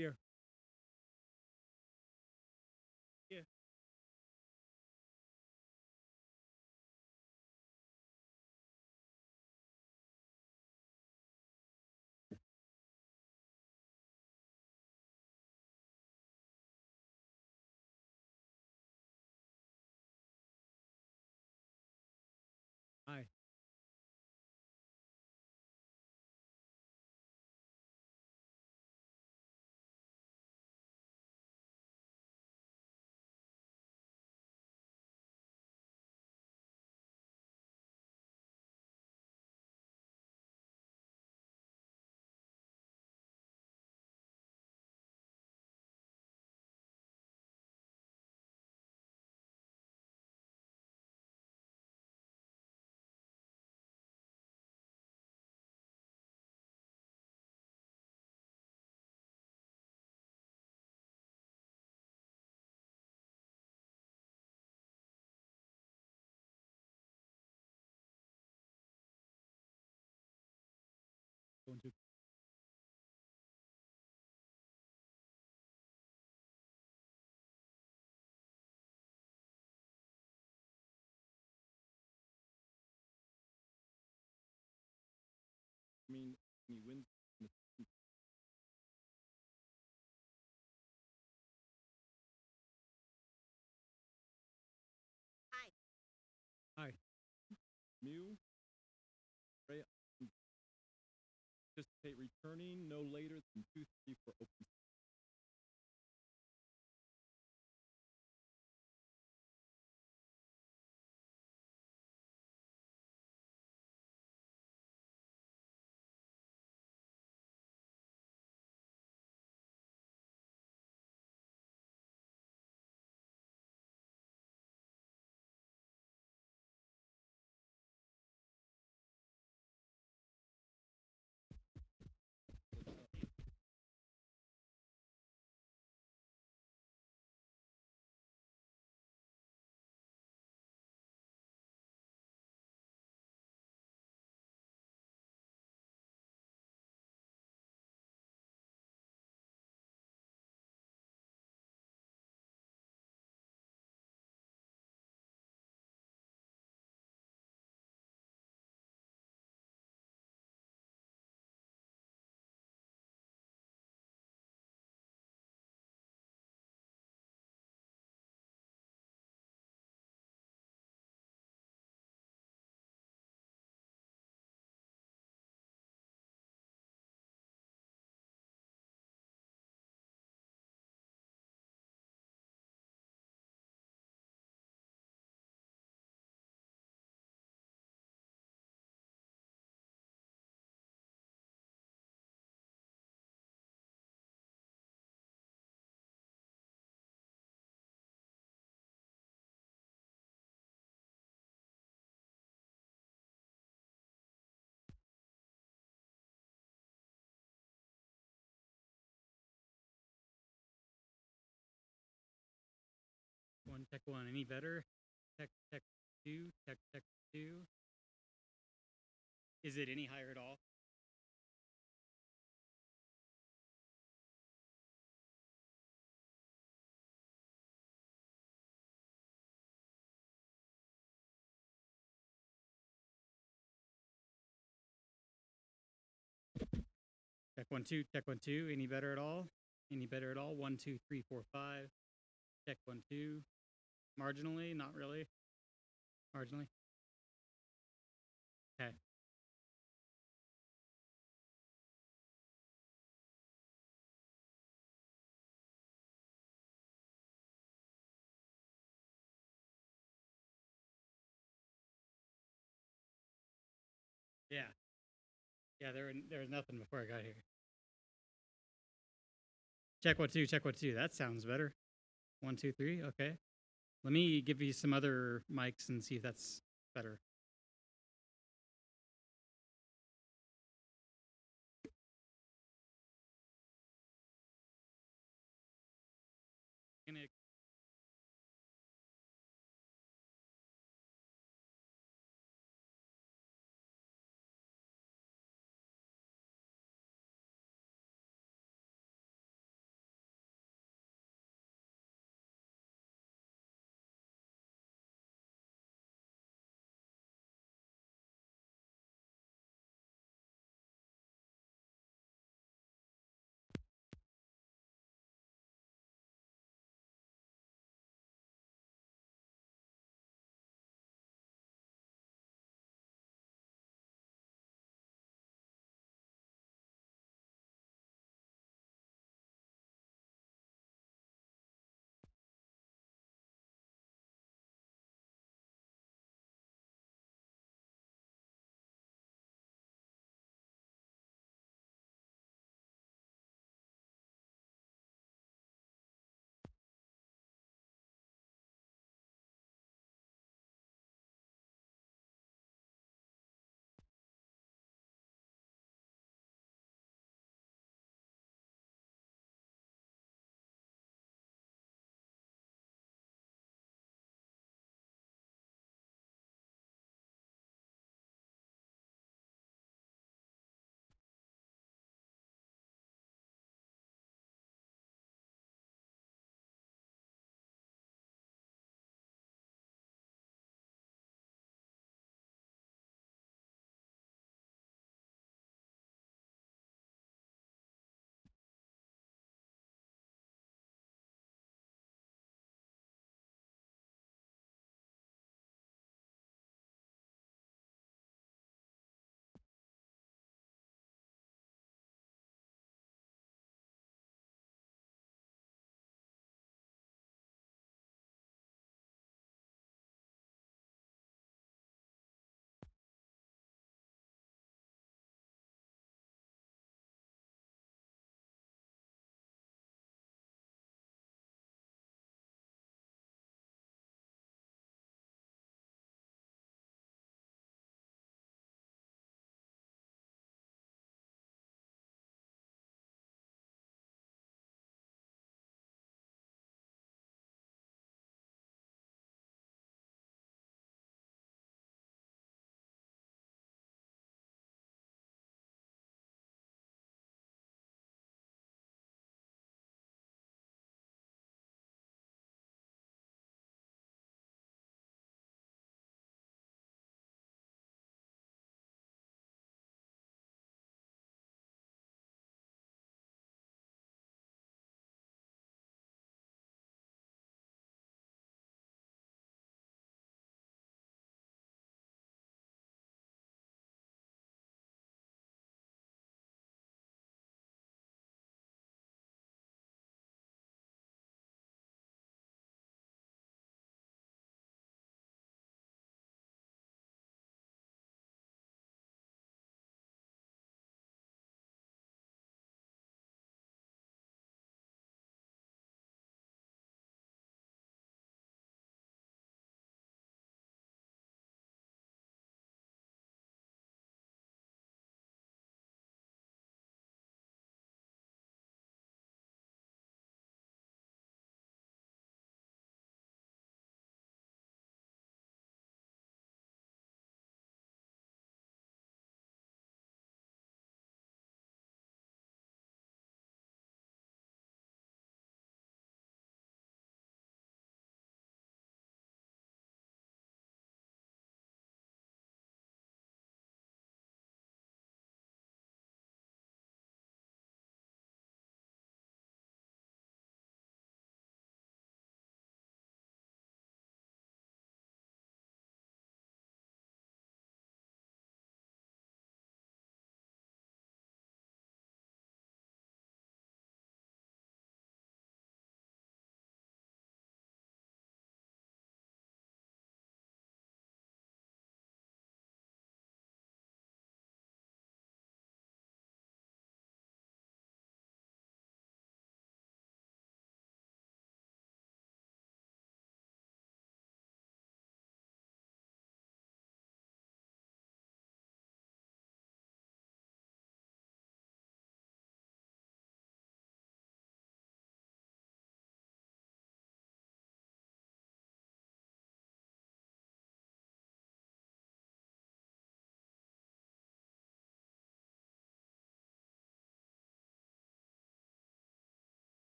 Here. Yeah. Hi. Going to I mean he wins. Hi. Mu. Right. Anticipate returning no later than 2-3 for open. One tech one. Any better? Tech two. Tech two. Is it any higher at all? Tech one two. Tech one two. Any better at all? Any better at all? 1, 2, 3, 4, 5. Tech 1 2. Marginally, not really. Marginally. Okay. Yeah. Yeah. There was nothing before I got here. Check 1 2. Check 1 2. That sounds better. 1 2 3. Okay. Let me give you some other mics and see if that's better. Gonna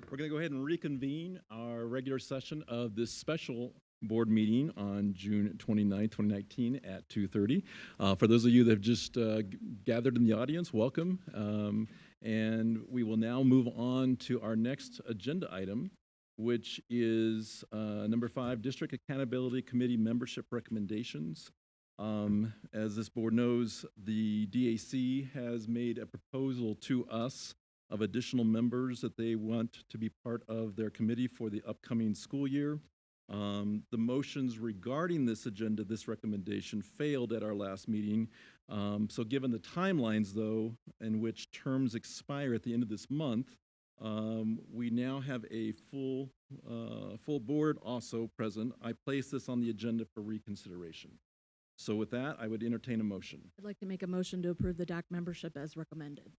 We're going to go ahead and reconvene our regular session of this special board meeting on June 29th, 2019 at 2:30. For those of you that have just gathered in the audience, welcome. And we will now move on to our next agenda item, which is number 5, District Accountability Committee membership recommendations. As this board knows, the DAC has made a proposal to us of additional members that they want to be part of their committee for the upcoming school year. The motions regarding this agenda, this recommendation, failed at our last meeting. So given the timelines, though, in which terms expire at the end of this month, we now have a full board also present. I place this on the agenda for reconsideration. So with that, I would entertain a motion. I'd like to make a motion to approve the DAC membership as recommended.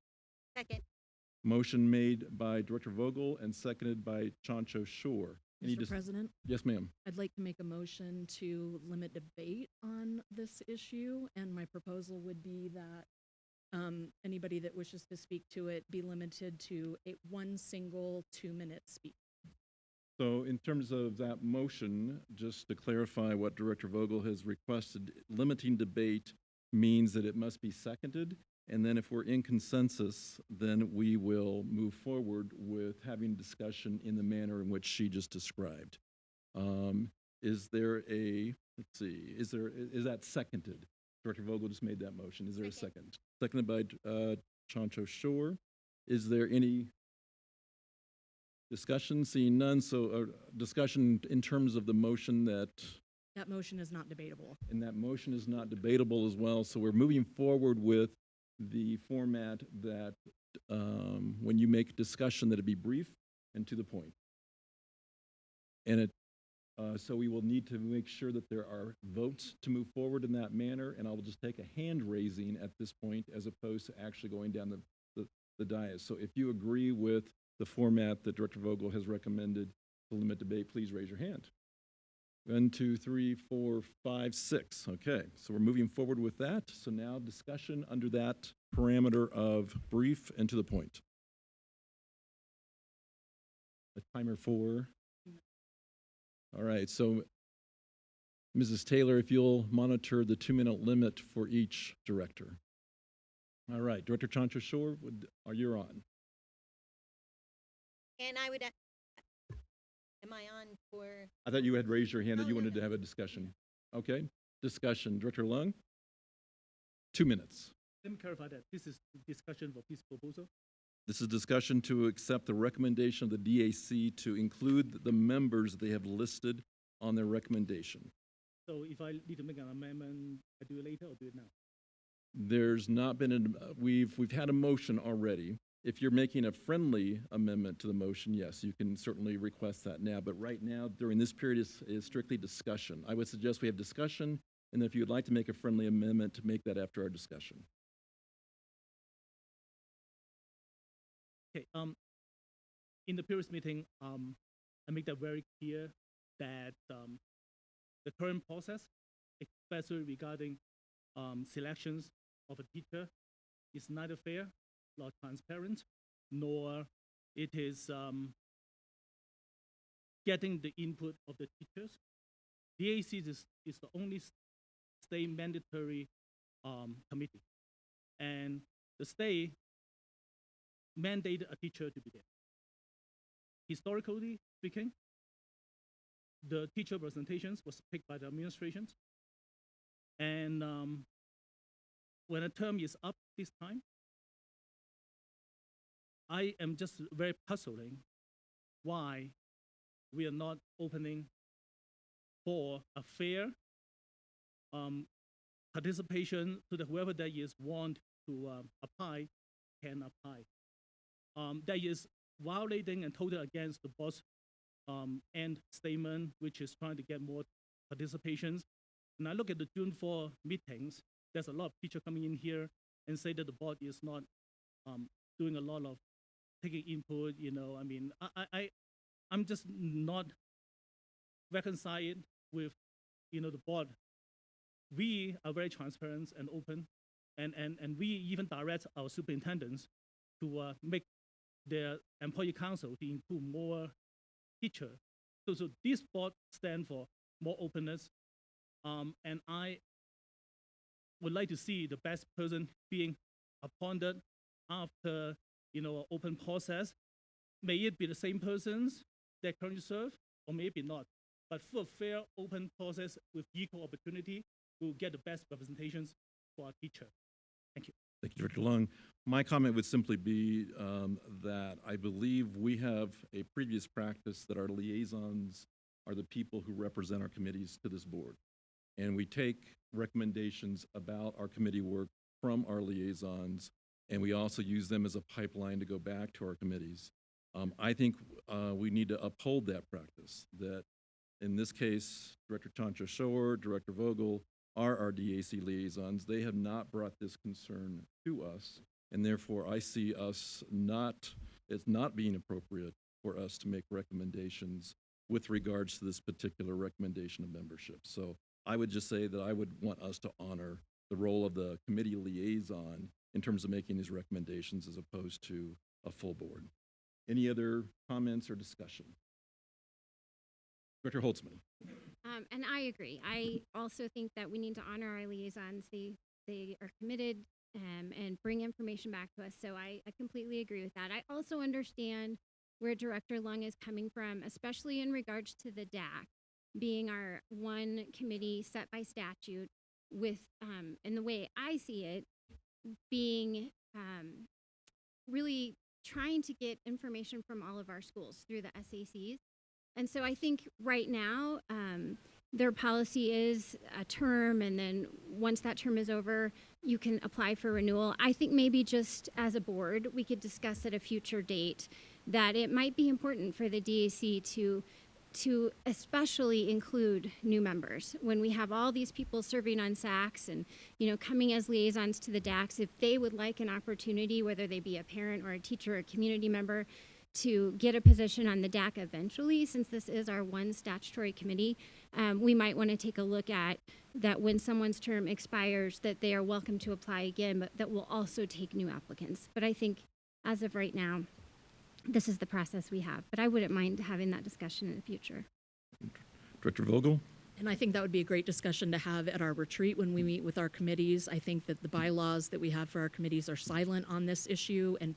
Second. Motion made by Director Vogel and seconded by Chancho Shore. Mr. President, Yes, ma'am. I'd like to make a motion to limit debate on this issue, and my proposal would be that anybody that wishes to speak to it be limited to one single 2-minute speech. So in terms of that motion, just to clarify what Director Vogel has requested, limiting debate means that it must be seconded. And then if we're in consensus, then we will move forward with having discussion in the manner in which she just described. Is there a, let's see, is that seconded? Director Vogel just made that motion. Is there a second? Seconded by Chancho Shore. Is there any discussion? Seeing none, so discussion in terms of the motion that... That motion is not debatable. And that motion is not debatable as well, so we're moving forward with the format that when you make discussion, that it be brief and to the point. And so we will need to make sure that there are votes to move forward in that manner, and I will just take a hand raising at this point as opposed to actually going down the dais. So if you agree with the format that Director Vogel has recommended to limit debate, please raise your hand. 1, 2, 3, 4, 5, 6. Okay, so we're moving forward with that. So now discussion under that parameter of brief and to the point. A timer for. All right, so Mrs. Taylor, if you'll monitor the 2-minute limit for each director. All right, Director Chancho Shore, are you on? And I would, am I on for? I thought you had raised your hand that you no, wanted no. to have a discussion. Okay, discussion. Director Lung, 2 minutes. Let me clarify that this is discussion for this proposal. This is discussion to accept the recommendation of the DAC to include the members they have listed on their recommendation. So if I need to make an amendment, I do it later or do it now? There's not been, we've had a motion already. If you're making a friendly amendment to the motion, yes, you can certainly request that now. But right now, during this period, is strictly discussion. I would suggest we have discussion, and if you'd like to make a friendly amendment, to make that after our discussion. Okay. In the previous meeting, I made that very clear that the current process, especially regarding selections of a teacher, is neither fair nor transparent, nor it is getting the input of the teachers. DAC is the only state mandatory committee, and the state mandated a teacher to be there. Historically speaking, the teacher presentations was picked by the administrations, and when a term is up this time, I am just very puzzling why we are not opening for a fair participation so that whoever that is want to apply can apply. That is violating and totally against the boss end statement, which is trying to get more participations. When I look at the June 4 meetings, there's a lot of teachers coming in here and say that the board is not doing a lot of taking input. You know, I mean, I'm just not reconciled with, you know, the board. We are very transparent and open, and we even direct our superintendents to make their employee council to include more teachers. So this board stands for more openness, and I would like to see the best person being appointed after an open process. May it be the same persons that currently serve, or maybe not. But for a fair, open process with equal opportunity, we'll get the best representations for our teacher. Thank you. Thank you, Director Lung. My comment would simply be that I believe we have a previous practice that our liaisons are the people who represent our committees to this board. And we take recommendations about our committee work from our liaisons, and we also use them as a pipeline to go back to our committees. I think we need to uphold that practice, that in this case, Director Chancha Shore, Director Vogel are our DAC liaisons. They have not brought this concern to us, and therefore I see it's not being appropriate for us to make recommendations with regards to this particular recommendation of membership. So I would just say that I would want us to honor the role of the committee liaison in terms of making these recommendations as opposed to a full board. Any other comments or discussion? Director Holtzman. And I agree. I also think that we need to honor our liaisons. They are committed and bring information back to us. So I completely agree with that. I also understand where Director Lung is coming from, especially in regards to the DAC being our one committee set by statute with, and the way I see it, being really trying to get information from all of our schools through the SACs. And so I think right now, their policy is a term, and then once that term is over, you can apply for renewal. I think maybe just as a board, we could discuss at a future date that it might be important for the DAC to especially include new members. When we have all these people serving on SACs and coming as liaisons to the DACs, if they would like an opportunity, whether they be a parent or a teacher or a community member, to get a position on the DAC eventually, since this is our one statutory committee, we might want to take a look at that when someone's term expires, that they are welcome to apply again, but that will also take new applicants. But I think as of right now, this is the process we have. But I wouldn't mind having that discussion in the future. Director Vogel? And I think that would be a great discussion to have at our retreat when we meet with our committees. I think that the bylaws that we have for our committees are silent on this issue, and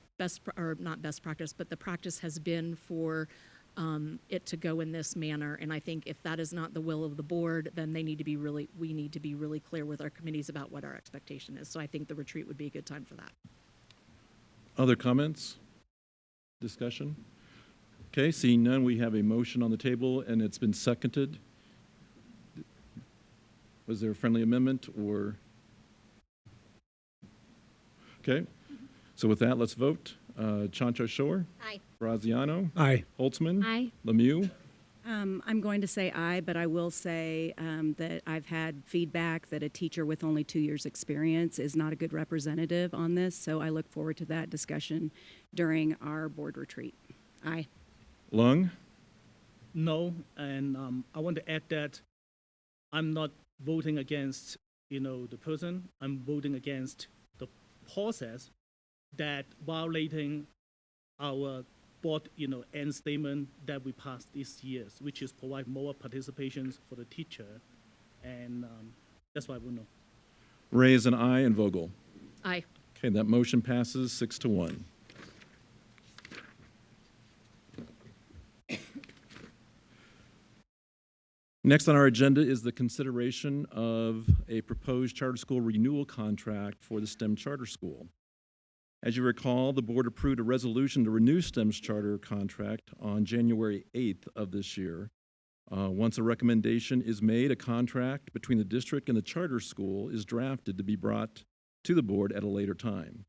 not best practice, but the practice has been for it to go in this manner. And I think if that is not the will of the board, then we need to be really clear with our committees about what our expectation is. So I think the retreat would be a good time for that. Other comments? Discussion? Okay, seeing none, we have a motion on the table, and it's been seconded. Was there a friendly amendment or? Okay, so with that, let's vote. Chancho Shore? Aye. Graziano? Aye. Holtzman? Aye. Lemieux? I'm going to say aye, but I will say that I've had feedback that a teacher with only 2 years' experience is not a good representative on this, so I look forward to that discussion during our board retreat. Aye. Lung? No, and I want to add that I'm not voting against the person. I'm voting against the process that violating our board end statement that we passed this year, which is provide more participation for the teacher, and that's why we know. Ray is an aye, and Vogel? Aye. Okay, that motion passes 6-1. Next on our agenda is the consideration of a proposed charter school renewal contract for the STEM charter school. As you recall, the board approved a resolution to renew STEM's charter contract on January 8th of this year. Once a recommendation is made, a contract between the district and the charter school is drafted to be brought to the board at a later time.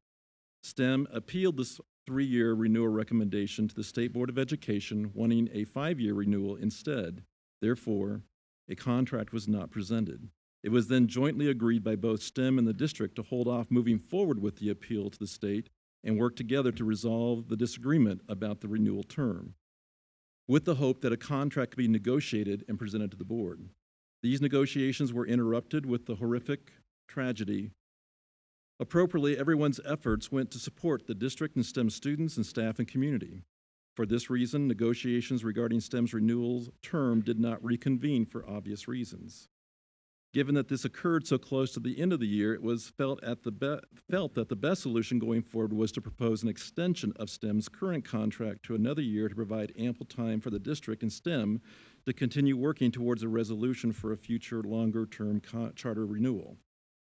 STEM appealed this 3-year renewal recommendation to the State Board of Education, wanting a 5-year renewal instead. Therefore, a contract was not presented. It was then jointly agreed by both STEM and the district to hold off moving forward with the appeal to the state and work together to resolve the disagreement about the renewal term, with the hope that a contract could be negotiated and presented to the board. These negotiations were interrupted with the horrific tragedy Appropriately, everyone's efforts went to support the district and STEM students and staff and community. For this reason, negotiations regarding STEM's renewal term did not reconvene for obvious reasons. Given that this occurred so close to the end of the year, it was felt that the best solution going forward was to propose an extension of STEM's current contract to another year to provide ample time for the district and STEM to continue working towards a resolution for a future longer-term charter renewal.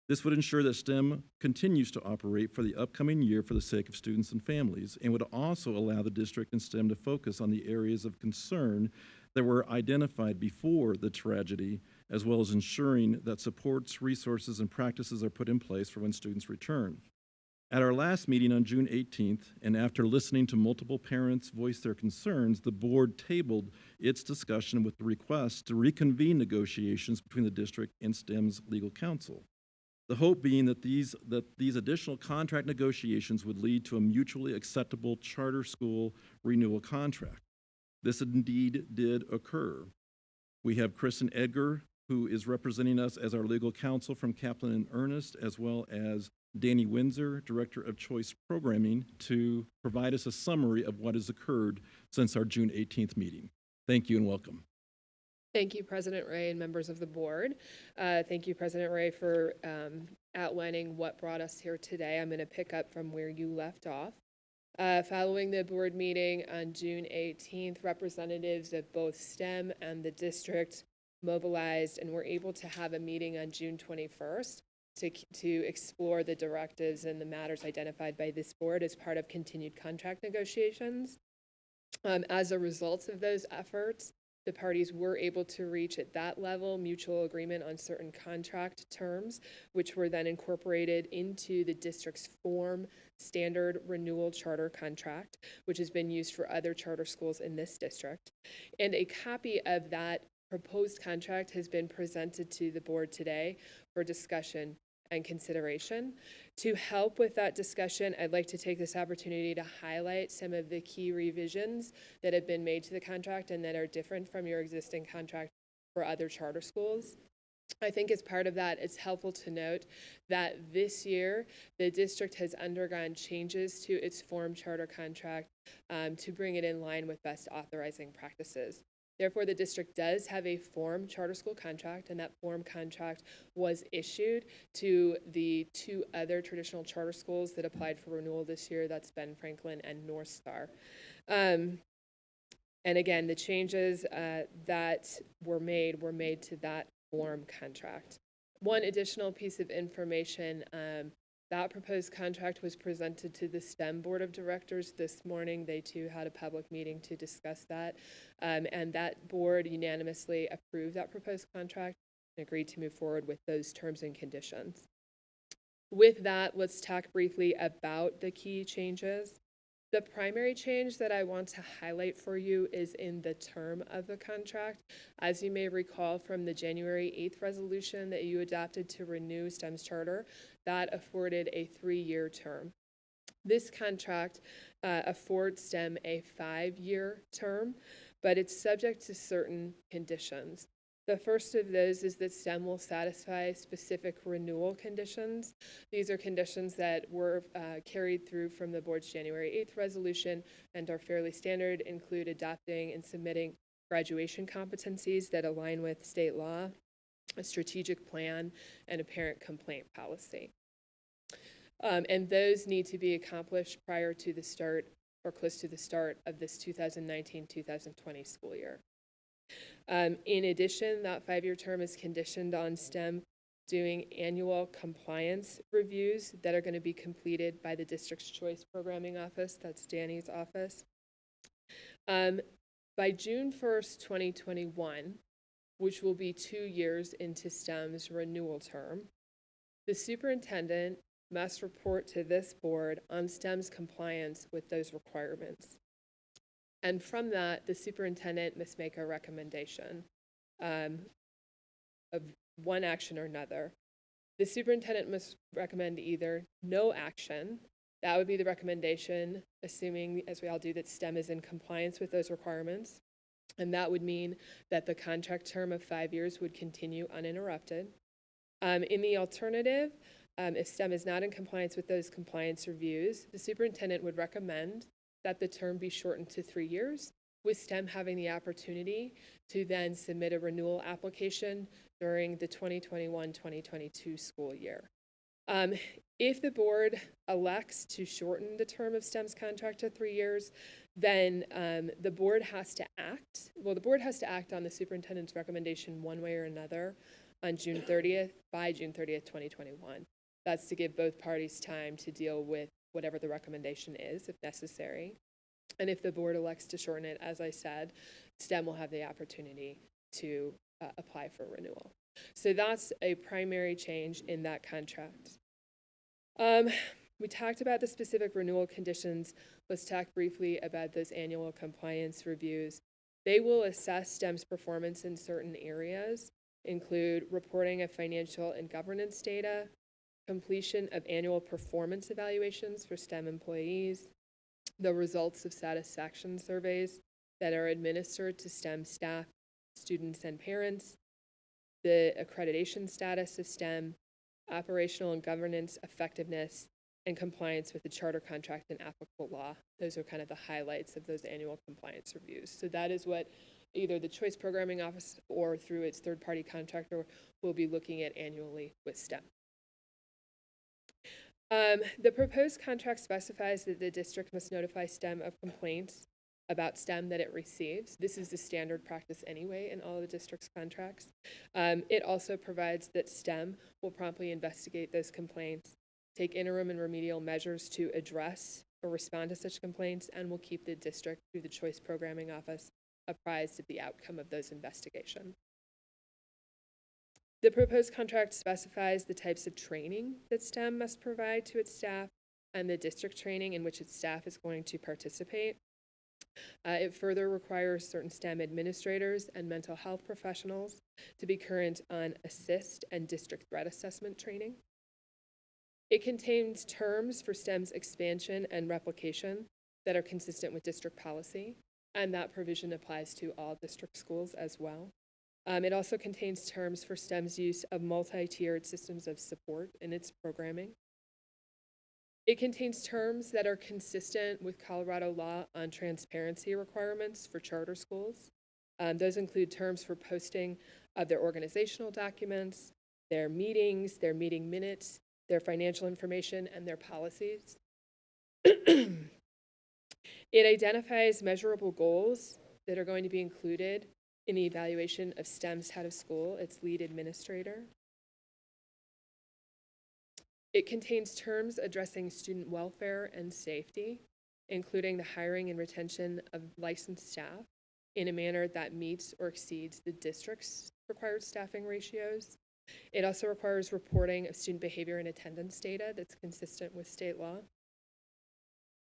This would ensure that STEM continues to operate for the upcoming year for the sake of students and families, and would also allow the district and STEM to focus on the areas of concern that were identified before the tragedy, as well as ensuring that supports, resources, and practices are put in place for when students return. At our last meeting on June 18th, and after listening to multiple parents voice their concerns, the board tabled its discussion with the request to reconvene negotiations between the district and STEM's legal counsel. The hope being that these additional contract negotiations would lead to a mutually acceptable charter school renewal contract. This indeed did occur. We have Kristen Edgar, who is representing us as our legal counsel from Kaplan and Ernest, as well as Danny Windsor, Director of Choice Programming, to provide us a summary of what has occurred since our June 18th meeting. Thank you and welcome. Thank you, President Ray and members of the board. Thank you, President Ray, for outlining what brought us here today. I'm going to pick up from where you left off. Following the board meeting on June 18th, representatives of both STEM and the district mobilized and were able to have a meeting on June 21st to explore the directives and the matters identified by this board as part of continued contract negotiations. As a result of those efforts, the parties were able to reach at that level mutual agreement on certain contract terms, which were then incorporated into the district's form standard renewal charter contract, which has been used for other charter schools in this district. And a copy of that proposed contract has been presented to the board today for discussion and consideration. To help with that discussion, I'd like to take this opportunity to highlight some of the key revisions that have been made to the contract and that are different from your existing contract for other charter schools. I think as part of that, it's helpful to note that this year, the district has undergone changes to its form charter contract to bring it in line with best authorizing practices. Therefore, the district does have a form charter school contract, and that form contract was issued to the two other traditional charter schools that applied for renewal this year. That's Ben Franklin and North Star. And again, the changes that were made to that form contract. One additional piece of information, that proposed contract was presented to the STEM Board of Directors this morning. They too had a public meeting to discuss that. And that board unanimously approved that proposed contract and agreed to move forward with those terms and conditions. With that, let's talk briefly about the key changes. The primary change that I want to highlight for you is in the term of the contract. As you may recall from the January 8th resolution that you adopted to renew STEM's charter, that afforded a 3-year term. This contract affords STEM a 5-year term, but it's subject to certain conditions. The first of those is that STEM will satisfy specific renewal conditions. These are conditions that were carried through from the board's January 8th resolution and are fairly standard, include adopting and submitting graduation competencies that align with state law, a strategic plan, and a parent complaint policy. And those need to be accomplished prior to the start or close to the start of this 2019-2020 school year. In addition, that 5-year term is conditioned on STEM doing annual compliance reviews that are going to be completed by the district's choice programming office. That's Danny's office. By June 1st, 2021, which will be 2 years into STEM's renewal term, the superintendent must report to this board on STEM's compliance with those requirements. And from that, the superintendent must make a recommendation of one action or another. The superintendent must recommend either no action. That would be the recommendation, assuming, as we all do, that STEM is in compliance with those requirements. And that would mean that the contract term of 5 years would continue uninterrupted. In the alternative, if STEM is not in compliance with those compliance reviews, the superintendent would recommend that the term be shortened to 3 years, with STEM having the opportunity to then submit a renewal application during the 2021-2022 school year. If the board elects to shorten the term of STEM's contract to 3 years, then the board has to act. Well, the board has to act on the superintendent's recommendation one way or another on June 30th, by June 30th, 2021. That's to give both parties time to deal with whatever the recommendation is, if necessary. And if the board elects to shorten it, as I said, STEM will have the opportunity to apply for renewal. So that's a primary change in that contract. We talked about the specific renewal conditions. Let's talk briefly about those annual compliance reviews. They will assess STEM's performance in certain areas, include reporting of financial and governance data, completion of annual performance evaluations for STEM employees, the results of satisfaction surveys that are administered to STEM staff, students, and parents, the accreditation status of STEM, operational and governance effectiveness, and compliance with the charter contract and applicable law. Those are kind of the highlights of those annual compliance reviews. So that is what either the Choice Programming Office or through its third-party contractor will be looking at annually with STEM. The proposed contract specifies that the district must notify STEM of complaints about STEM that it receives. This is the standard practice anyway in all of the district's contracts. It also provides that STEM will promptly investigate those complaints, take interim and remedial measures to address or respond to such complaints, and will keep the district through the Choice Programming Office apprised of the outcome of those investigations. The proposed contract specifies the types of training that STEM must provide to its staff and the district training in which its staff is going to participate. It further requires certain STEM administrators and mental health professionals to be current on assist and district threat assessment training. It contains terms for STEM's expansion and replication that are consistent with district policy, and that provision applies to all district schools as well. It also contains terms for STEM's use of multi-tiered systems of support in its programming. It contains terms that are consistent with Colorado law on transparency requirements for charter schools. Those include terms for posting of their organizational documents, their meetings, their meeting minutes, their financial information, and their policies. It identifies measurable goals that are going to be included in the evaluation of STEM's head of school, its lead administrator. It contains terms addressing student welfare and safety, including the hiring and retention of licensed staff in a manner that meets or exceeds the district's required staffing ratios. It also requires reporting of student behavior and attendance data that's consistent with state law.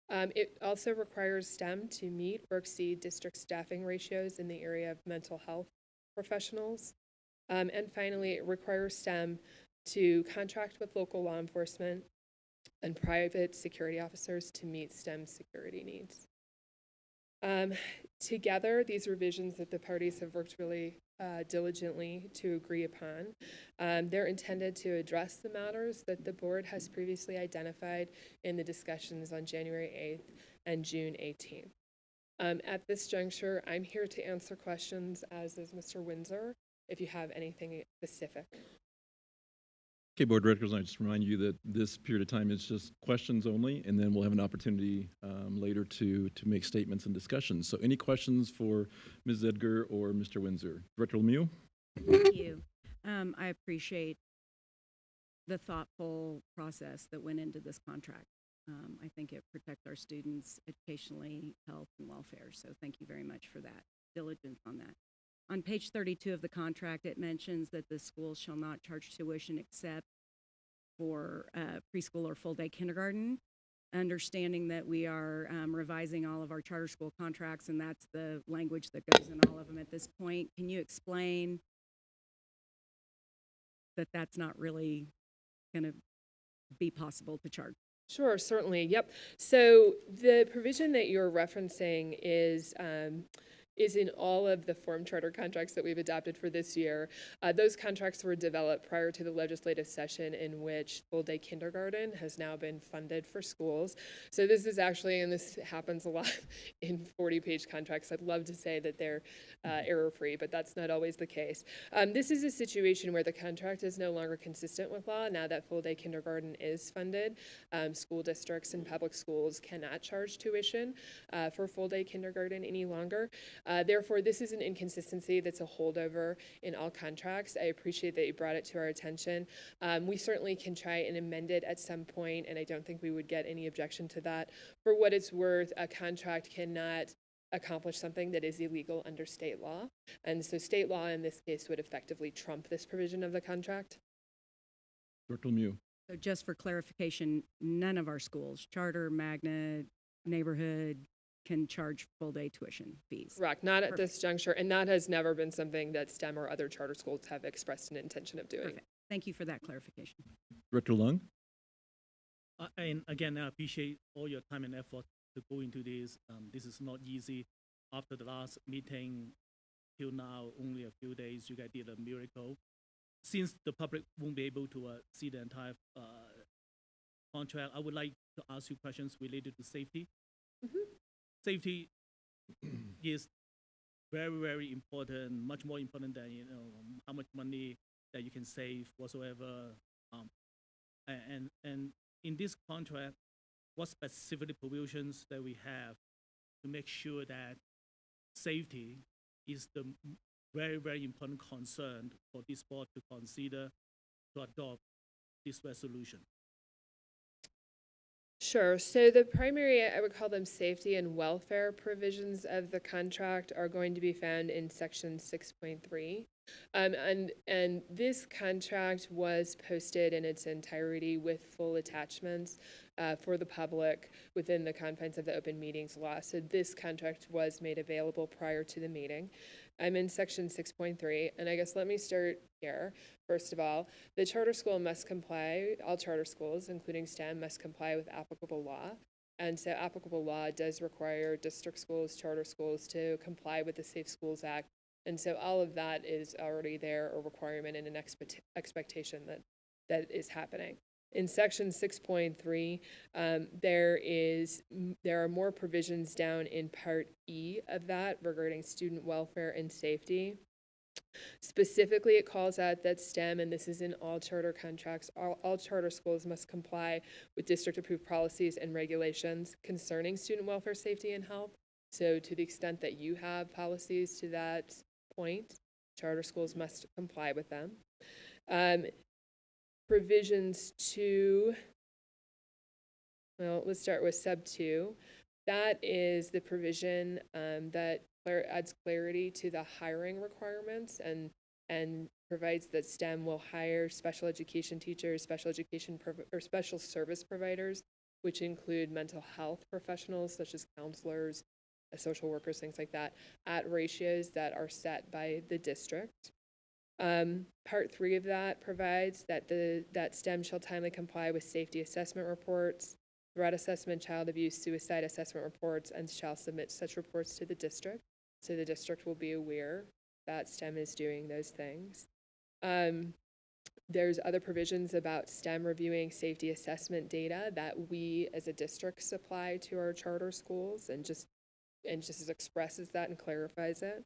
It also requires STEM to meet or exceed district staffing ratios in the area of mental health professionals. And finally, it requires STEM to contract with local law enforcement and private security officers to meet STEM security needs. Together, these revisions that the parties have worked really diligently to agree upon, they're intended to address the matters that the board has previously identified in the discussions on January 8th and June 18th. At this juncture, I'm here to answer questions, as is Mr. Windsor, if you have anything specific. Okay, Board Directors, I just remind you that this period of time is just questions only, and then we'll have an opportunity later to make statements and discussions. So any questions for Ms. Edgar or Mr. Windsor? Director Lemieux? Thank you. I appreciate the thoughtful process that went into this contract. I think it protects our students educationally, health, and welfare. So thank you very much for that diligence on that. On page 32 of the contract, it mentions that the school shall not charge tuition except for preschool or full-day kindergarten, understanding that we are revising all of our charter school contracts, and that's the language that goes in all of them at this point. Can you explain that that's not really going to be possible to charge? Sure, certainly. Yep. So the provision that you're referencing is is in all of the form charter contracts that we've adopted for this year. Those contracts were developed prior to the legislative session in which full-day kindergarten has now been funded for schools. So this is actually, and this happens a lot in 40-page contracts, I'd love to say that they're error-free, but that's not always the case. This is a situation where the contract is no longer consistent with law now that full-day kindergarten is funded. School districts and public schools cannot charge tuition for full-day kindergarten any longer. Therefore, this is an inconsistency that's a holdover in all contracts. I appreciate that you brought it to our attention. We certainly can try and amend it at some point, and I don't think we would get any objection to that. For what it's worth, a contract cannot accomplish something that is illegal under state law. And so state law in this case would effectively trump this provision of the contract. Dr. Lemieux. So just for clarification, none of our schools, charter, magnet, neighborhood, can charge full-day tuition fees. Correct, not at this juncture, and that has never been something that STEM or other charter schools have expressed an intention of doing. Perfect. Thank you for that clarification. Director Lung. And again, I appreciate all your time and effort to go into this. This is not easy. After the last meeting till now, only a few days, you guys did a miracle. Since the public won't be able to see the entire contract, I would like to ask you questions related to safety. Safety is very, very important, much more important than how much money that you can save whatsoever. And in this contract, what specific provisions that we have to make sure that safety is the very, very important concern for this board to consider to adopt this resolution? Sure. So the primary, I would call them safety and welfare provisions of the contract are going to be found in section 6.3. And this contract was posted in its entirety with full attachments for the public within the confines of the open meetings law. So this contract was made available prior to the meeting. I'm in section 6.3, and I guess let me start here. First of all, the charter school must comply, all charter schools, including STEM, must comply with applicable law. And so applicable law does require district schools, charter schools to comply with the Safe Schools Act. And so all of that is already there, a requirement and an expectation that is happening. In section 6.3, there are more provisions down in part E of that regarding student welfare and safety. Specifically, it calls out that STEM, and this is in all charter contracts, all charter schools must comply with district-approved policies and regulations concerning student welfare, safety, and health. So to the extent that you have policies to that point, charter schools must comply with them. Provisions 2, well, let's start with sub 2. That is the provision that adds clarity to the hiring requirements and provides that STEM will hire special education teachers, special education or special service providers, which include mental health professionals such as counselors, social workers, things like that, at ratios that are set by the district. Part 3 of that provides that STEM shall timely comply with safety assessment reports, threat assessment, child abuse, suicide assessment reports, and shall submit such reports to the district. So the district will be aware that STEM is doing those things. There's other provisions about STEM reviewing safety assessment data that we as a district supply to our charter schools, and just expresses that and clarifies it.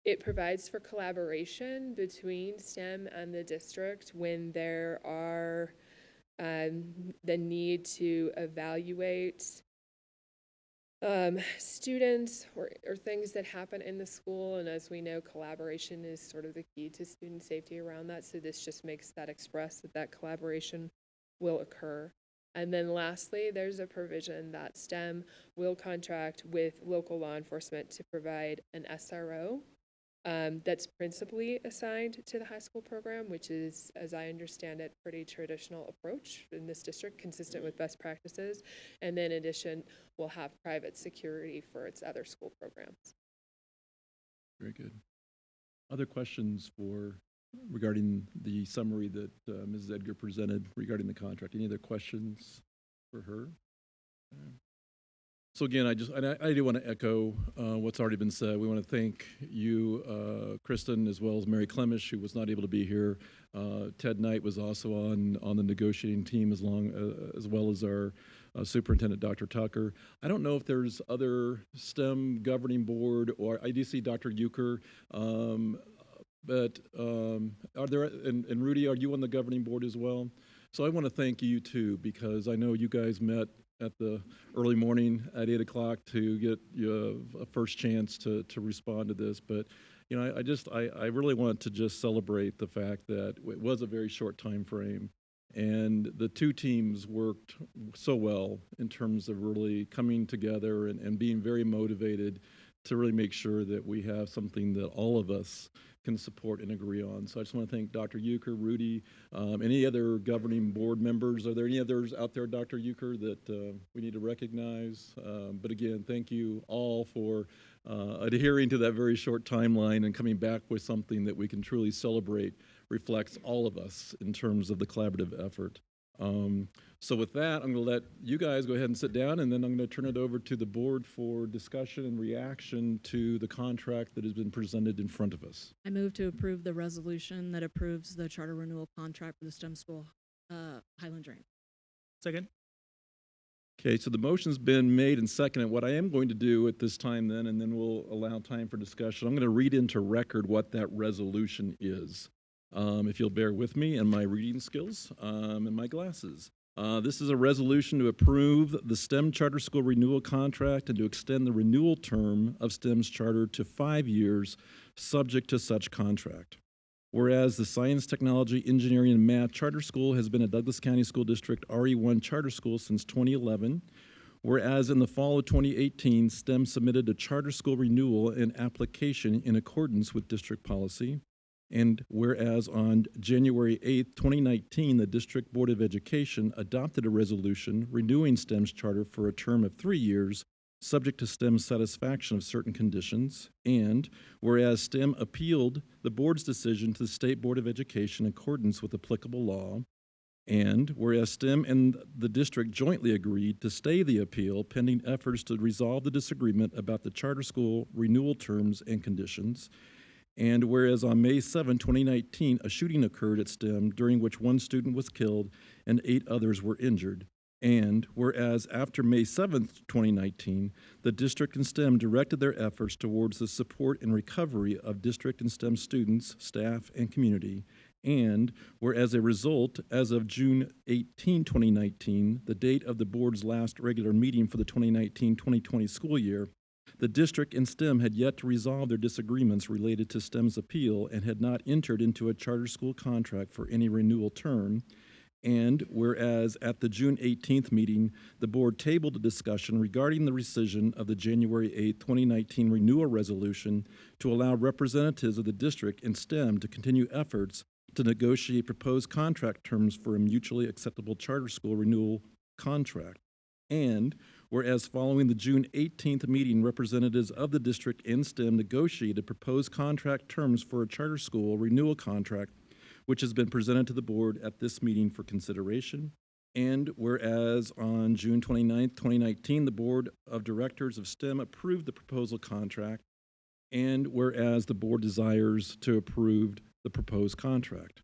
It provides for collaboration between STEM and the district when there are the need to evaluate students or things that happen in the school. And as we know, collaboration is sort of the key to student safety around that. So this just makes that express that collaboration will occur. And then lastly, there's a provision that STEM will contract with local law enforcement to provide an SRO that's principally assigned to the high school program, which is, as I understand it, pretty traditional approach in this district, consistent with best practices. And then in addition, we'll have private security for its other school programs. Very good. Other questions regarding the summary that Mrs. Edgar presented regarding the contract? Any other questions for her? So again, I do want to echo what's already been said. We want to thank you, Kristen, as well as Mary Clemish, who was not able to be here. Ted Knight was also on the negotiating team as well as our Superintendent, Dr. Tucker. I don't know if there's other STEM governing board, or I do see Dr. Euchre, but are there, and Rudy, are you on the governing board as well? So I want to thank you too, because I know you guys met at the early morning at 8 o'clock to get a first chance to respond to this. But, you know, I really want to just celebrate the fact that it was a very short time frame. And the two teams worked so well in terms of really coming together and being very motivated to really make sure that we have something that all of us can support and agree on. So I just want to thank Dr. Euchre, Rudy, any other governing board members. Are there any others out there, Dr. Euchre, that we need to recognize? But again, thank you all for adhering to that very short timeline and coming back with something that we can truly celebrate, reflects all of us in terms of the collaborative effort. So with that, I'm going to let you guys go ahead and sit down, and then I'm going to turn it over to the board for discussion and reaction to the contract that has been presented in front of us. I move to approve the resolution that approves the charter renewal contract for the STEM school, Highland Range. Second. Okay, so the motion's been made and seconded. What I am going to do at this time then, and then we'll allow time for discussion, I'm going to read into record what that resolution is. If you'll bear with me and my reading skills and my glasses. This is a resolution to approve the STEM charter school renewal contract and to extend the renewal term of STEM's charter to 5 years, subject to such contract. Whereas the Science, Technology, Engineering, and Math Charter School has been a Douglas County School District RE1 charter school since 2011, whereas in the fall of 2018, STEM submitted a charter school renewal and application in accordance with district policy, and whereas on January 8, 2019, the District Board of Education adopted a resolution renewing STEM's charter for a term of 3 years, subject to STEM's satisfaction of certain conditions, and whereas STEM appealed the board's decision to the State Board of Education in accordance with applicable law, and whereas STEM and the district jointly agreed to stay the appeal pending efforts to resolve the disagreement about the charter school renewal terms and conditions, and whereas on May 7, 2019, a shooting occurred at STEM during which 1 student was killed and 8 others were injured. And whereas after May 7, 2019, the district and STEM directed their efforts towards the support and recovery of district and STEM students, staff, and community. And whereas a result, as of June 18, 2019, the date of the board's last regular meeting for the 2019-2020 school year, the district and STEM had yet to resolve their disagreements related to STEM's appeal and had not entered into a charter school contract for any renewal term. And whereas at the June 18th meeting, the board tabled a discussion regarding the rescission of the January 8, 2019 renewal resolution to allow representatives of the district and STEM to continue efforts to negotiate proposed contract terms for a mutually acceptable charter school renewal contract. And whereas following the June 18th meeting, representatives of the district and STEM negotiated proposed contract terms for a charter school renewal contract, which has been presented to the board at this meeting for consideration. And whereas on June 29th, 2019, the Board of Directors of STEM approved the proposal contract, and whereas the board desires to approve the proposed contract.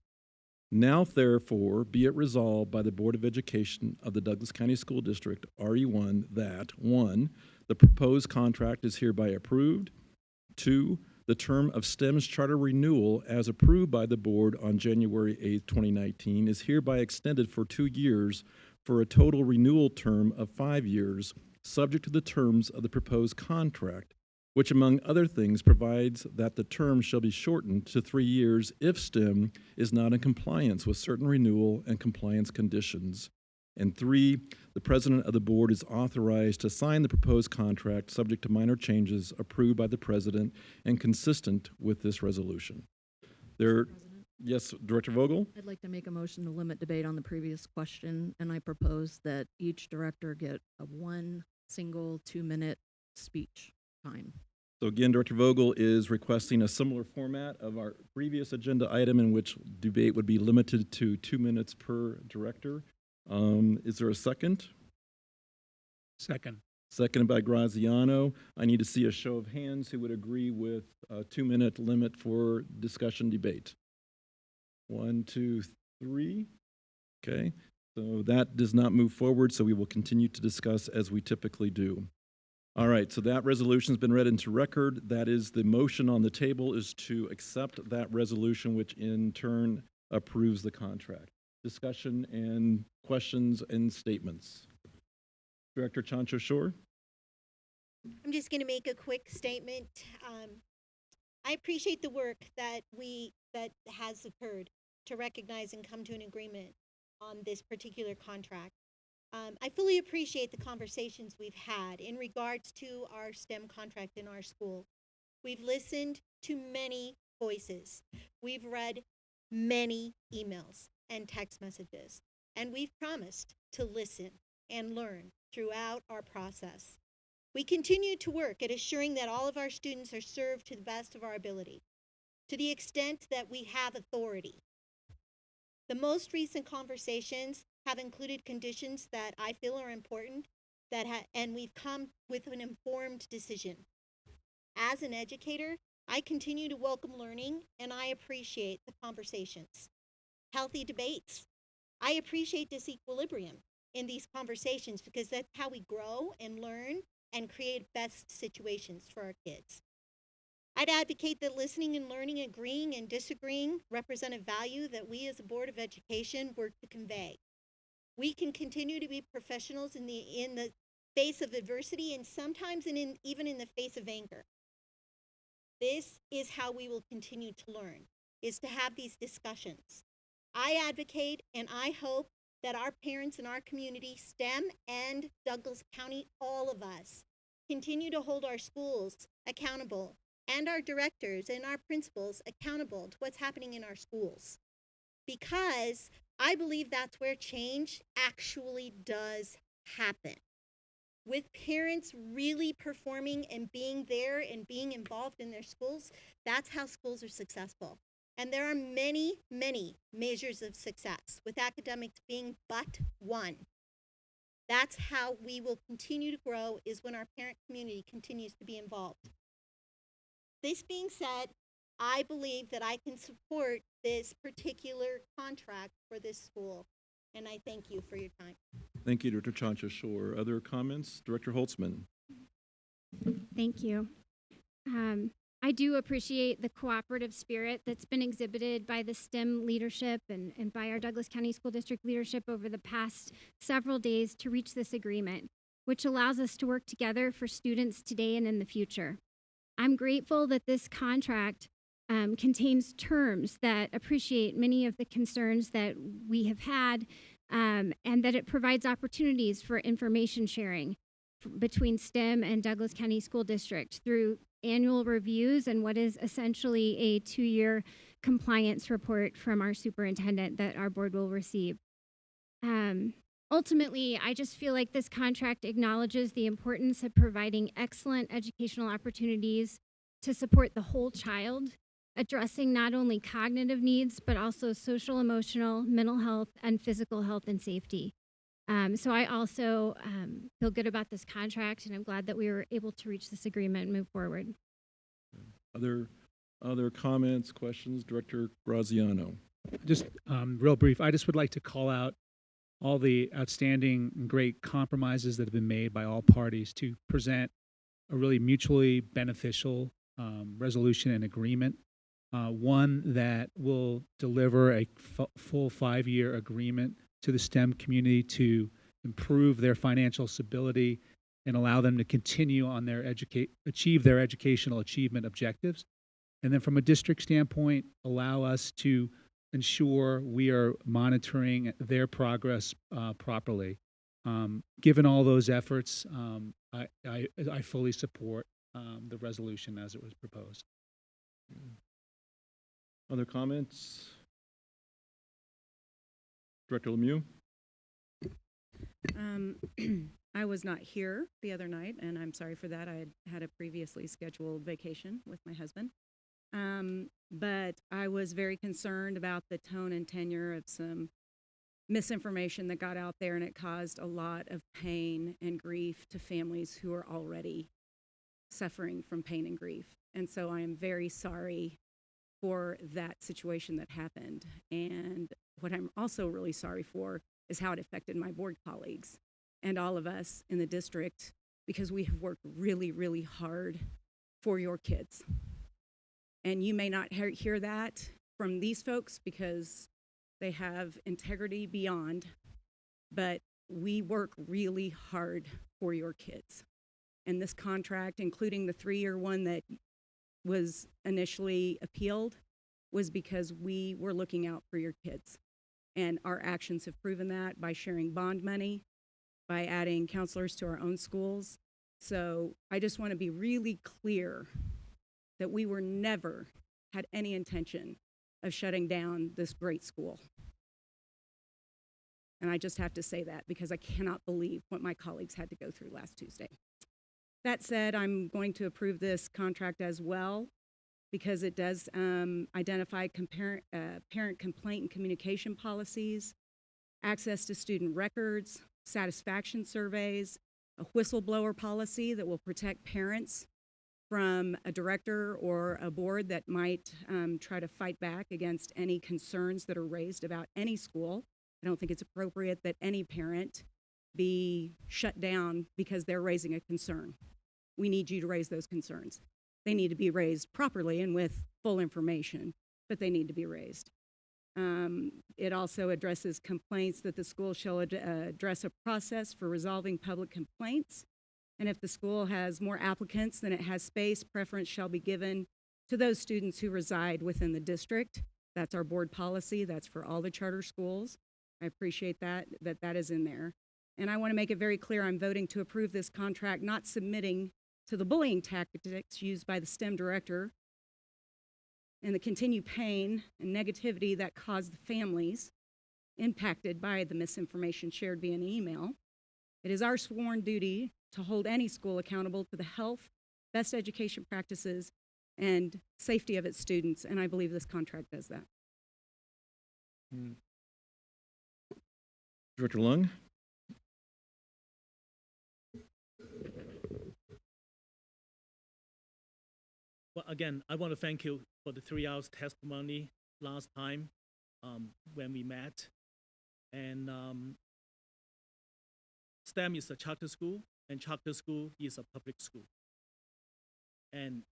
Now, therefore, be it resolved by the Board of Education of the Douglas County School District, RE1, that 1, the proposed contract is hereby approved. 2, the term of STEM's charter renewal as approved by the board on January 8, 2019 is hereby extended for 2 years for a total renewal term of 5 years, subject to the terms of the proposed contract, which among other things provides that the term shall be shortened to 3 years if STEM is not in compliance with certain renewal and compliance conditions. And 3, the president of the board is authorized to sign the proposed contract subject to minor changes approved by the president and consistent with this resolution. Yes, Director Vogel? I'd like to make a motion to limit debate on the previous question, and I propose that each director get a 1 single 2-minute speech time. So again, Director Vogel is requesting a similar format of our previous agenda item in which debate would be limited to 2 minutes per director. Is there a second? Second. seconded by Graziano. I need to see a show of hands who would agree with a 2-minute limit for discussion debate. 1, 2, 3. Okay, so that does not move forward, so we will continue to discuss as we typically do. All right, so that resolution's been read into record. That is, the motion on the table is to accept that resolution, which in turn approves the contract. Discussion and questions and statements. Director Chancho Shore. I'm just going to make a quick statement. I appreciate the work that has occurred to recognize and come to an agreement on this particular contract. I fully appreciate the conversations we've had in regards to our STEM contract in our school. We've listened to many voices. We've read many emails and text messages, and we've promised to listen and learn throughout our process. We continue to work at assuring that all of our students are served to the best of our ability, to the extent that we have authority. The most recent conversations have included conditions that I feel are important, and we've come with an informed decision. As an educator, I continue to welcome learning, and I appreciate the conversations. Healthy debates. I appreciate this equilibrium in these conversations because that's how we grow and learn and create best situations for our kids. I'd advocate that listening and learning, agreeing and disagreeing represent a value that we as a Board of Education work to convey. We can continue to be professionals in the face of adversity and sometimes even in the face of anger. This is how we will continue to learn, is to have these discussions. I advocate and I hope that our parents in our community, STEM and Douglas County, all of us, continue to hold our schools accountable and our directors and our principals accountable to what's happening in our schools. Because I believe that's where change actually does happen. With parents really performing and being there and being involved in their schools, that's how schools are successful. And there are many, many measures of success, with academics being but one. That's how we will continue to grow, is when our parent community continues to be involved. This being said, I believe that I can support this particular contract for this school, and I thank you for your time. Thank you, Director Chancho Shore. Other comments? Director Holtzman. Thank you. I do appreciate the cooperative spirit that's been exhibited by the STEM leadership and by our Douglas County School District leadership over the past several days to reach this agreement, which allows us to work together for students today and in the future. I'm grateful that this contract contains terms that appreciate many of the concerns that we have had, and that it provides opportunities for information sharing between STEM and Douglas County School District through annual reviews and what is essentially a 2-year compliance report from our superintendent that our board will receive. Ultimately, I just feel like this contract acknowledges the importance of providing excellent educational opportunities to support the whole child, addressing not only cognitive needs, but also social, emotional, mental health, and physical health and safety. So I also feel good about this contract, and I'm glad that we were able to reach this agreement and move forward. Other comments, questions? Director Graziano. Just real brief, I just would like to call out all the outstanding and great compromises that have been made by all parties to present a really mutually beneficial resolution and agreement. One that will deliver a full 5-year agreement to the STEM community to improve their financial stability and allow them to continue on their achieve their educational achievement objectives. And then from a district standpoint, allow us to ensure we are monitoring their progress properly. Given all those efforts, I fully support the resolution as it was proposed. Other comments? Director Lemieux. I was not here the other night, and I'm sorry for that. I had a previously scheduled vacation with my husband. But I was very concerned about the tone and tenure of some misinformation that got out there, and it caused a lot of pain and grief to families who are already suffering from pain and grief. And so I am very sorry for that situation that happened. And what I'm also really sorry for is how it affected my board colleagues and all of us in the district, because we have worked really, really hard for your kids. And you may not hear that from these folks because they have integrity beyond, but we work really hard for your kids. And this contract, including the 3-year one that was initially appealed, was because we were looking out for your kids. And our actions have proven that by sharing bond money, by adding counselors to our own schools. So I just want to be really clear that we were never had any intention of shutting down this great school. And I just have to say that because I cannot believe what my colleagues had to go through last Tuesday. That said, I'm going to approve this contract as well because it does identify parent complaint and communication policies, access to student records, satisfaction surveys, a whistleblower policy that will protect parents from a director or a board that might try to fight back against any concerns that are raised about any school. I don't think it's appropriate that any parent be shut down because they're raising a concern. We need you to raise those concerns. They need to be raised properly and with full information, but they need to be raised. It also addresses complaints that the school shall address a process for resolving public complaints. And if the school has more applicants than it has space, preference shall be given to those students who reside within the district. That's our board policy. That's for all the charter schools. I appreciate that is in there. And I want to make it very clear I'm voting to approve this contract, not submitting to the bullying tactics used by the STEM director and the continued pain and negativity that caused the families impacted by the misinformation shared via an email. It is our sworn duty to hold any school accountable to the health, best education practices, and safety of its students, and I believe this contract does that. Director Lung? Well, again, I want to thank you for the 3 hours testimony last time when we met. And STEM is a charter school, and charter school is a public school. And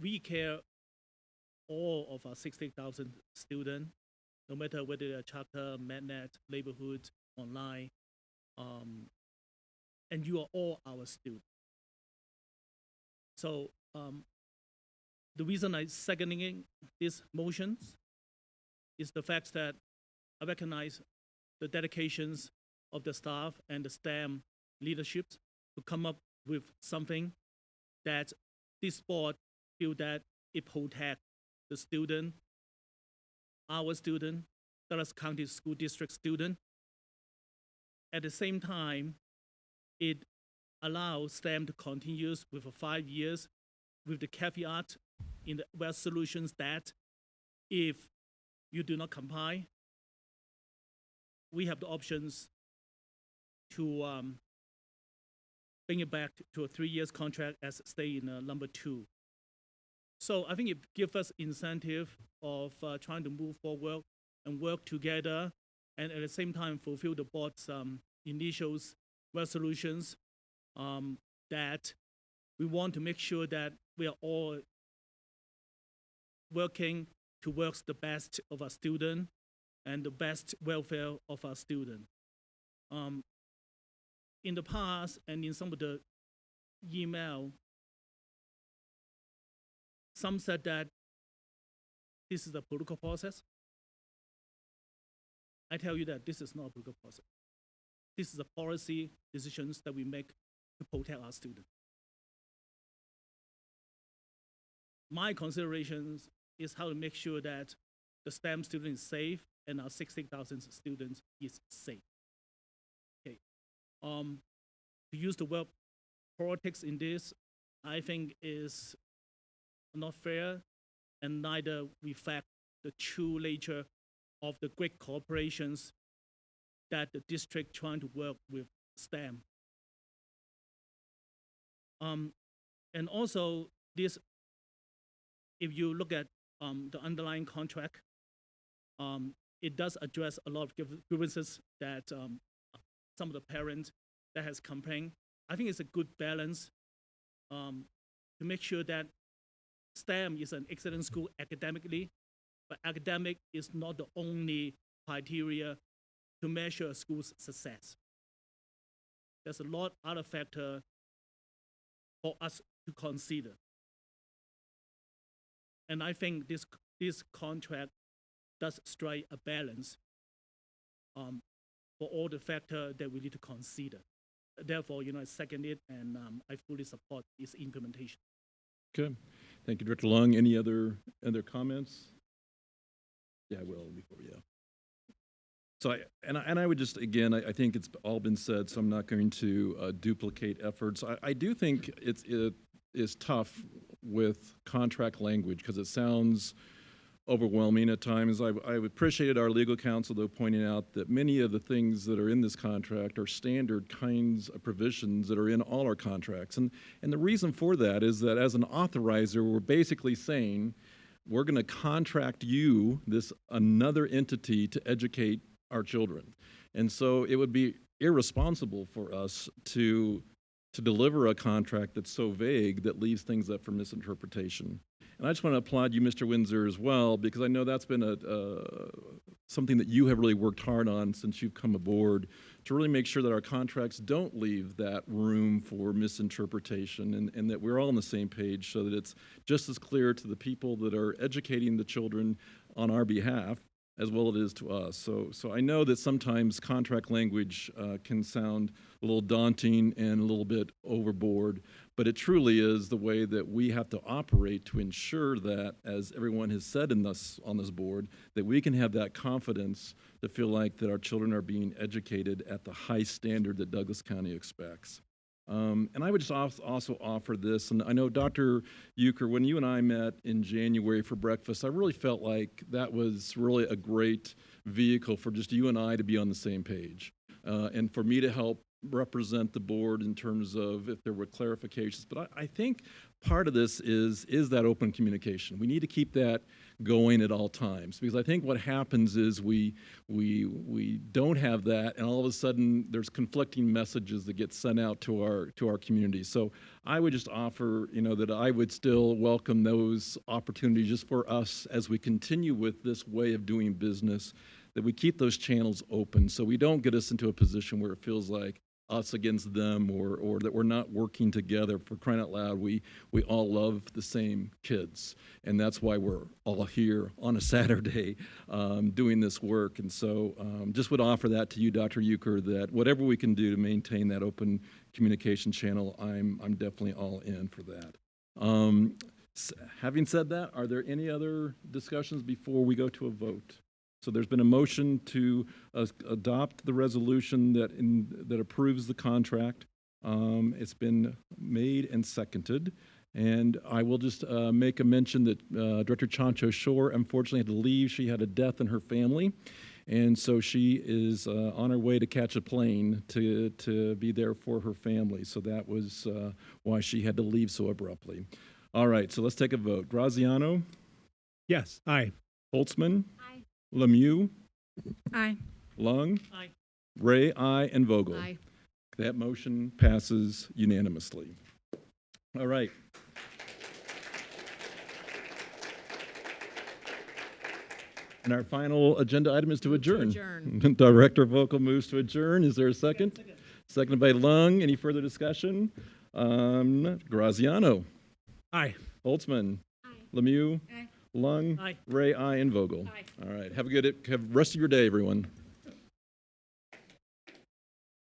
we care all of our 60,000 students, no matter whether they're charter, magnet, neighborhood, online, and you are all our students. So the reason I'm seconding these motions is the fact that I recognize the dedications of the staff and the STEM leadership to come up with something that this board feel that it protects the student, our student, Dallas County School District student. At the same time, it allows STEM to continue with 5 years with the caveat in the resolutions that if you do not comply, we have the options to bring it back to a 3 years contract as stay in number 2. So I think it gives us incentive of trying to move forward and work together, and at the same time fulfill the board's initial resolutions that we want to make sure that we are all working towards the best of our student and the best welfare of our student. In the past and in some of the email, some said that this is a political process. I tell you that this is not a political process. This is a policy decisions that we make to protect our students. My considerations is how to make sure that the STEM student is safe and our 60,000 students is safe. Okay. To use the word politics in this, I think is not fair and neither reflect the true nature of the great corporations that the district trying to work with STEM. And also this, if you look at the underlying contract, it does address a lot of grievances that some of the parents that has complained. I think it's a good balance to make sure that STEM is an excellent school academically, but academic is not the only criteria to measure a school's success. There's a lot other factor for us to consider. And I think this contract does strike a balance for all the factors that we need to consider. Therefore, I second it, and I fully support its implementation. Okay. Thank you, Director Lung. Any other comments? Yeah, I will before, yeah. So I would just, again, I think it's all been said, so I'm not going to duplicate efforts. I do think it is tough with contract language because it sounds overwhelming at times. I appreciated our legal counsel, though, pointing out that many of the things that are in this contract are standard kinds of provisions that are in all our contracts. And the reason for that is that as an authorizer, we're basically saying we're going to contract you, another entity, to educate our children. And so it would be irresponsible for us to deliver a contract that's so vague that leaves things up for misinterpretation. And I just want to applaud you, Mr. Windsor, as well, because I know that's been something that you have really worked hard on since you've come aboard, to really make sure that our contracts don't leave that room for misinterpretation, and that we're all on the same page so that it's just as clear to the people that are educating the children on our behalf as well it is to us. So I know that sometimes contract language can sound a little daunting and a little bit overboard, but it truly is the way that we have to operate to ensure that, as everyone has said on this board, that we can have that confidence to feel like that our children are being educated at the high standard that Douglas County expects. And I would just also offer this, and I know Dr. Euchre, when you and I met in January for breakfast, I really felt like that was really a great vehicle for just you and I to be on the same page, and for me to help represent the board in terms of if there were clarifications. But I think part of this is that open communication. We need to keep that going at all times, because I think what happens is we don't have that, and all of a sudden there's conflicting messages that get sent out to our community. So I would just offer, that I would still welcome those opportunities just for us as we continue with this way of doing business, that we keep those channels open so we don't get us into a position where it feels like us against them, or that we're not working together. For crying out loud, we all love the same kids, and that's why we're all here on a Saturday doing this work. And so just would offer that to you, Dr. Euchre, that whatever we can do to maintain that open communication channel, I'm definitely all in for that. Having said that, are there any other discussions before we go to a vote? So there's been a motion to adopt the resolution that approves the contract. It's been made and seconded. And I will just make a mention that Director Chancho Shore unfortunately had to leave. She had a death in her family. And so she is on her way to catch a plane to be there for her family. So that was why she had to leave so abruptly. All right, so let's take a vote. Graziano? Yes. Aye. Holtzman? Aye. Lemieux? Aye. Lung? Aye. Ray, aye, and Vogel. Aye. That motion passes unanimously. All right. And our final agenda item is to adjourn. Director Vogel moves to adjourn. Is there a second? Second. Seconded by Lung. Any further discussion? Graziano? Aye. Holtzman? Aye. Lemieux? Aye. Lung? Aye. Ray, aye, and Vogel. Aye. All right. Have a good rest of your day, everyone.